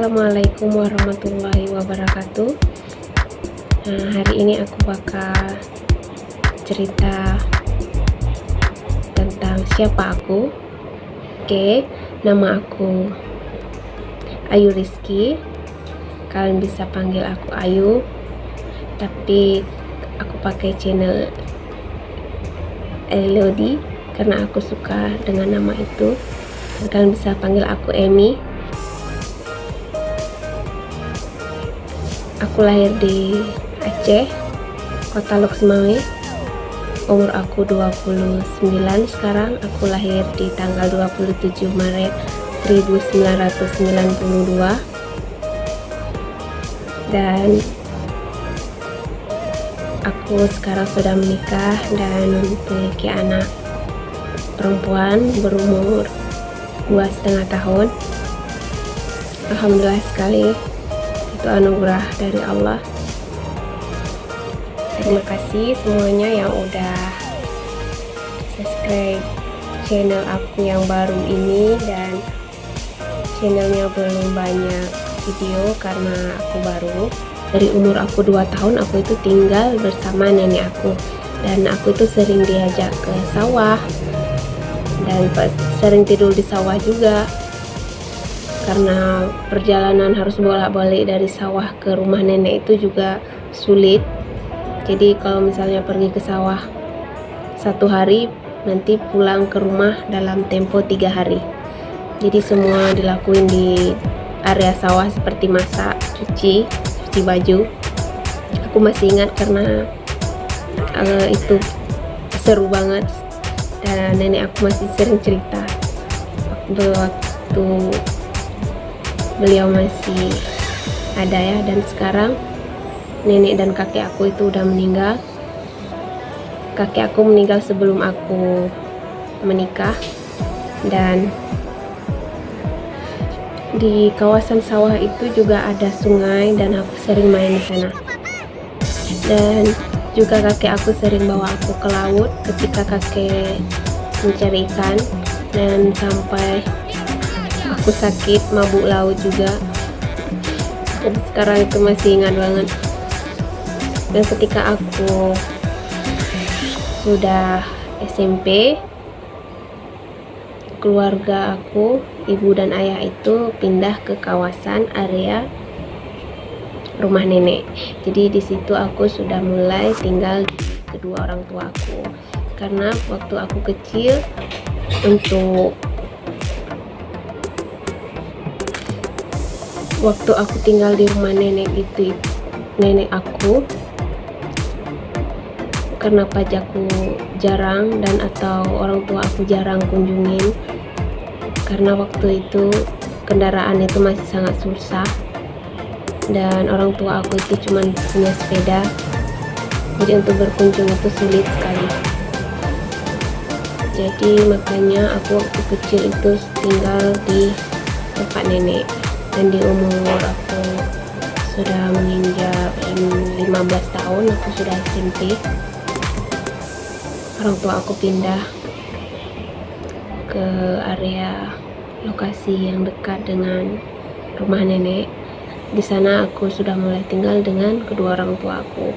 Assalamualaikum warahmatullahi wabarakatuh. Hari ini aku bakal cerita tentang siapa aku. Oke, nama aku Ayu Rizky. Kalian bisa panggil aku Ayu, tapi aku pakai channel Elodie karena aku suka dengan nama itu. Dan kalian bisa panggil aku Emi. Aku lahir di Aceh, kota Lok Sumawe. Umur aku 29 sekarang. Aku lahir di tanggal 27 Maret 1992. Dan aku sekarang sudah menikah dan memiliki anak perempuan berumur 2,5 tahun. Alhamdulillah sekali, itu anugerah dari Allah. Terima kasih semuanya yang udah subscribe channel aku yang baru ini, dan channelnya belum banyak video karena aku baru. Dari umur aku 2 tahun aku itu tinggal bersama nenek aku, dan aku itu sering diajak ke sawah dan sering tidur di sawah juga karena perjalanan harus bolak-balik dari sawah ke rumah nenek itu juga sulit. Jadi kalau misalnya pergi ke sawah 1 hari, nanti pulang ke rumah dalam tempo 3 hari. Jadi semua dilakuin di area sawah seperti masak, cuci baju. Aku masih ingat karena itu seru banget, dan nenek aku masih sering cerita waktu beliau masih ada ya. Dan sekarang nenek dan kakek aku itu udah meninggal. Kakek aku meninggal sebelum aku menikah, dan di kawasan sawah itu juga ada sungai dan aku sering main di sana. Dan juga kakek aku sering bawa aku ke laut ketika kakek mencari ikan, dan sampai aku sakit mabuk laut juga. Dan sekarang itu masih ingat banget. Dan ketika aku sudah SMP, keluarga aku, ibu dan ayah itu pindah ke kawasan area rumah nenek. Jadi di situ aku sudah mulai tinggal di kedua orang tua aku. Karena waktu aku kecil, waktu aku tinggal di rumah nenek itu, nenek aku, karena pajakku jarang dan atau orang tua aku jarang kunjungin, karena waktu itu kendaraan itu masih sangat susah dan orang tua aku itu cuma punya sepeda, jadi untuk berkunjung itu sulit sekali. Jadi makanya aku waktu kecil itu tinggal di tempat nenek, dan di umur aku sudah menginjak 15 tahun, aku sudah SMP, orang tua aku pindah ke area lokasi yang dekat dengan rumah nenek. Di sana aku sudah mulai tinggal dengan kedua orang tua aku.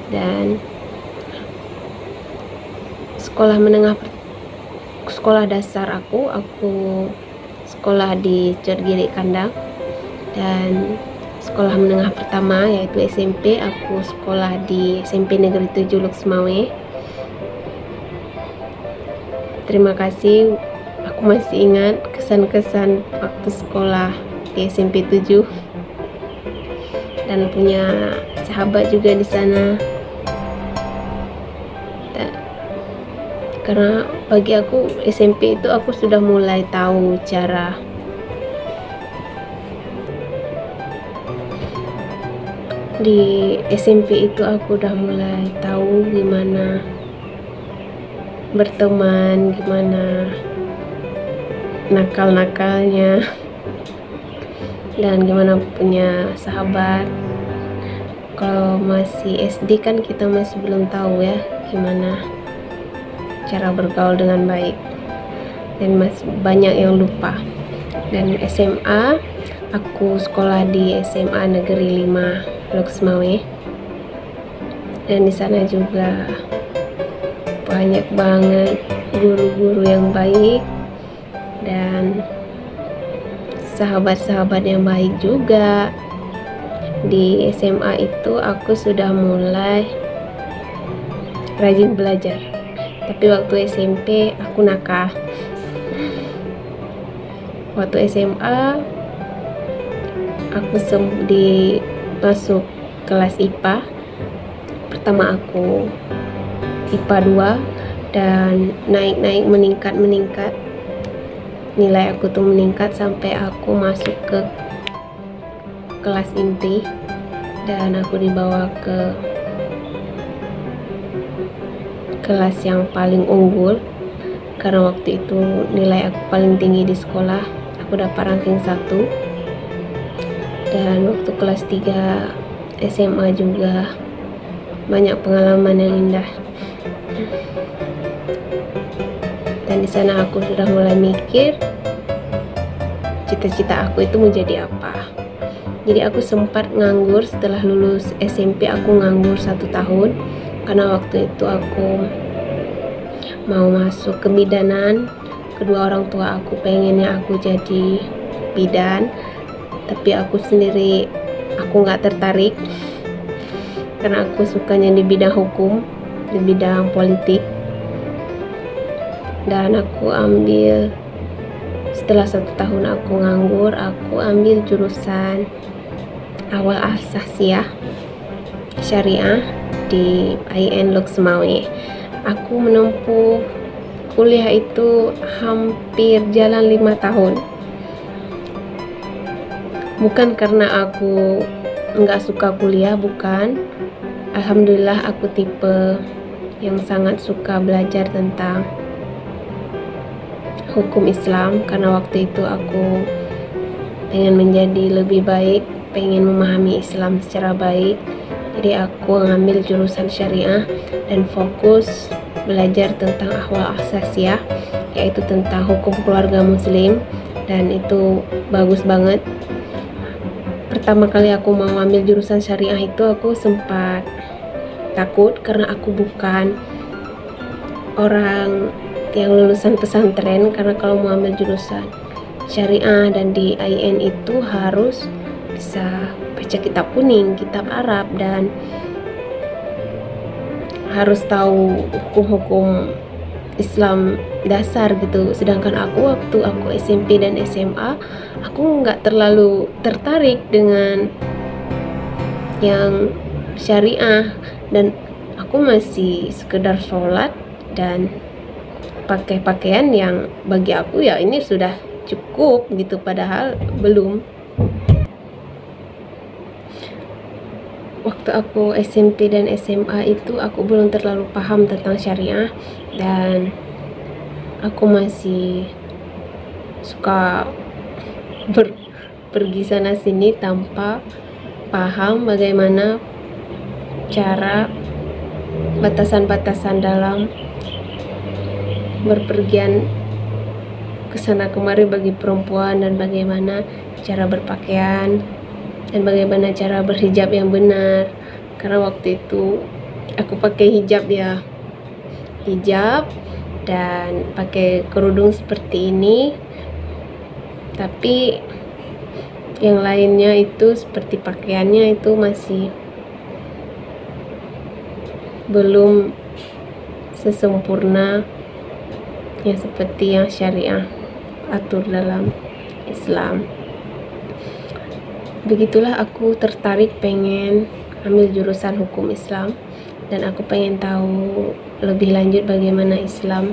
Dan sekolah dasar aku sekolah di Cergiri Kandang, dan sekolah menengah pertama yaitu SMP aku sekolah di SMP Negeri 7 Lok Sumawe. Terima kasih, aku masih ingat kesan-kesan waktu sekolah di SMP 7 dan punya sahabat juga di sana. Karena bagi aku SMP itu aku sudah mulai tahu cara di SMP itu aku udah mulai tahu gimana berteman, gimana nakal-nakalnya, dan gimana punya sahabat. Kalau masih SD kan kita masih belum tahu ya gimana cara bergaul dengan baik, dan masih banyak yang lupa. Dan SMA aku sekolah di SMA Negeri 5 Loksmawe, dan di sana juga banyak banget guru-guru yang baik dan sahabat-sahabat yang baik juga. Di SMA itu aku sudah mulai rajin belajar, tapi waktu SMP aku nakal. Waktu SMA aku masuk kelas IPA. Pertama aku IPA 2 dan naik meningkat, nilai aku tuh meningkat sampai aku masuk ke kelas inti, dan aku dibawa ke kelas yang paling unggul karena waktu itu nilai aku paling tinggi di sekolah. Aku dapat ranking 1. Dan waktu kelas 3 SMA juga banyak pengalaman yang indah. Dan di sana aku sudah mulai mikir cita-cita aku itu menjadi apa. Jadi aku sempat nganggur setelah lulus SMP. Aku nganggur 1 tahun karena waktu itu aku mau masuk kebidanan. Kedua orang tua aku pengennya aku jadi bidan, tapi aku sendiri nggak tertarik karena aku sukanya di bidang hukum, di bidang politik. Dan aku ambil, setelah 1 tahun aku nganggur, aku ambil jurusan awal asasiyah syariah di IN Loksmawe. Aku menempuh kuliah itu hampir jalan 5 tahun. Bukan karena aku nggak suka kuliah, bukan. Alhamdulillah aku tipe yang sangat suka belajar tentang hukum Islam, karena waktu itu aku pengen menjadi lebih baik, pengen memahami Islam secara baik. Jadi aku ngambil jurusan syariah dan fokus belajar tentang ahwal asasiyah, yaitu tentang hukum keluarga muslim, dan itu bagus banget. Pertama kali aku mau ambil jurusan syariah itu aku sempat takut karena aku bukan orang yang lulusan pesantren, karena kalau mau ambil jurusan syariah dan di IN itu harus bisa baca kitab kuning, kitab Arab, dan harus tahu hukum-hukum Islam dasar gitu. Sedangkan aku waktu aku SMP dan SMA, aku nggak terlalu tertarik dengan yang syariah, dan aku masih sekedar sholat dan pakai pakaian yang bagi aku ya ini sudah cukup gitu, padahal belum. Waktu aku SMP dan SMA itu aku belum terlalu paham tentang syariah, dan aku masih suka pergi sana sini tanpa paham bagaimana cara batasan-batasan dalam berpergian ke sana kemari bagi perempuan, dan bagaimana cara berpakaian dan bagaimana cara berhijab yang benar. Karena waktu itu aku pakai hijab ya, hijab dan pakai kerudung seperti ini, tapi yang lainnya itu seperti pakaiannya itu masih belum sesempurna yang seperti yang syariah atur dalam Islam. Begitulah aku tertarik pengen ambil jurusan hukum Islam, dan aku pengen tahu lebih lanjut bagaimana Islam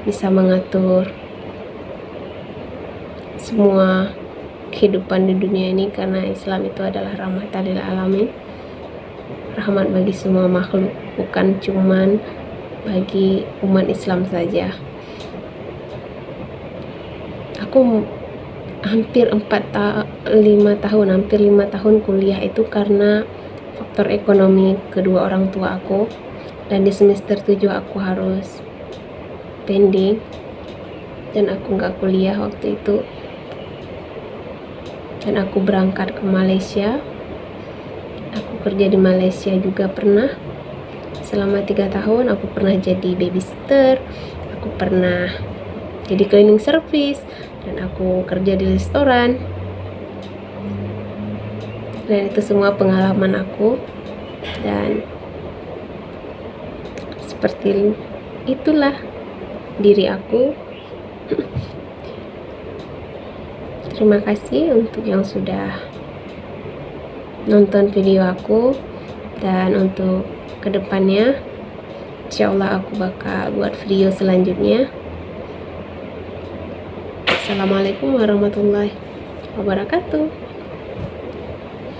bisa mengatur semua kehidupan di dunia ini, karena Islam itu adalah rahmatan lil alamin, rahmat bagi semua makhluk, bukan cuman bagi umat Islam saja. Aku hampir 5 tahun kuliah itu karena faktor ekonomi kedua orang tua aku, dan di semester 7 aku harus pending dan aku nggak kuliah waktu itu, dan aku berangkat ke Malaysia. Aku kerja di Malaysia juga pernah selama 3 tahun. Aku pernah jadi babysitter, aku pernah jadi cleaning service, dan aku kerja di restoran. Dan itu semua pengalaman aku, dan seperti itulah diri aku. Terima kasih untuk yang sudah nonton video aku, dan untuk kedepannya insyaallah aku bakal buat video selanjutnya. Assalamualaikum warahmatullahi wabarakatuh.